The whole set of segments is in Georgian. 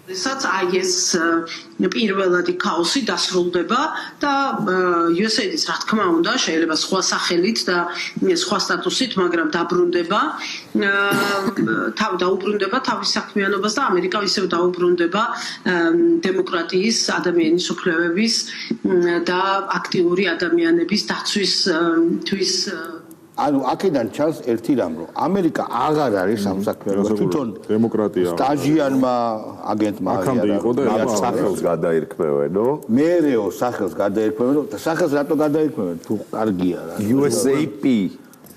Სადაც აი ეს პირველადი ქაოსი დასრულდება და USAID-ს რა თქმა უნდა შეიძლება სხვა სახელით და სხვა სტატუსით, მაგრამ დაბრუნდება დაუბრუნდება თავის საქმიანობას და ამერიკა ისევ დაუბრუნდება დემოკრატიის, ადამიანის უფლებების და აქტიური ადამიანების დაცვისთვის ანუ აქედან ჩანს ერთი რამ, რომ ამერიკა აღარ არის ამ საქმიანობაში თვითონ დემოკრატია სტაჟიანმა აგენტმა აქამდე იყო და სახელს გადაირქმევენო მეერეო სახელს გადაირქმევენო და სახელს რატო გადაირქმევენ თუ კარგია რა USAP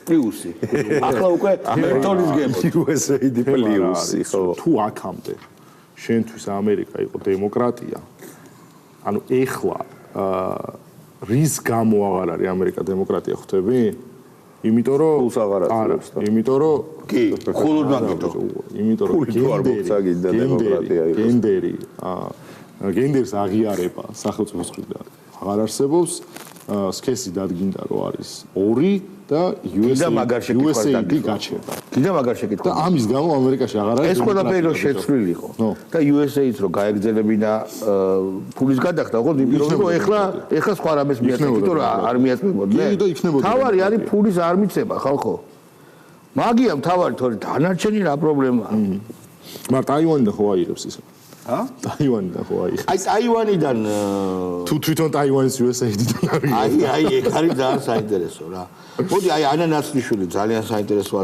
პლუსი ახლა უკვე მეთოდის გემო USAID პლუსი ხო თუ აქამდე შენთვის ამერიკა იყო დემოკრატია ანუ ეხლა რის გამო აღარ არის ამერიკა დემოკრატია ხვდები იმიტომ რომ არა იმიტომ რომ კი ხულოდ მაგითო იმიტომ რომ გენდერს აღიარება სახელმწიფოს მხრიდან აღარ არსებობს სქესი დადგინდა რომ არის 2 და USAID გაჩერდა კიდე მაგარ შეკითხვა და ამის გამო ამერიკაში აღარ არის ეს ყველაფერი რომ შეცვლილი იყო და USAID-ს რომ გაეგზელებინა ფულის გადახდა ხო იმიტომ რომ ეხლა სხვა რამეს მიაწევთ იმიტომ რომ არ მიაწევდნენ კი და იქნებოდა თავარი არის ფულის არ მიცემა ხალხო მაგია თავარი თორე დანარჩენი რა პრობლემაა მაგრამ ტაივანიდან ხო აიღებს ისე ტაივანიდან ხო აიღებს აი ტაივანიდან თუ თვითონ ტაივანის USAID-დან აი ეგ არის ძალიან საინტერესო რა მოდი აი ანანასლიშვილი ძალიან საინტერესო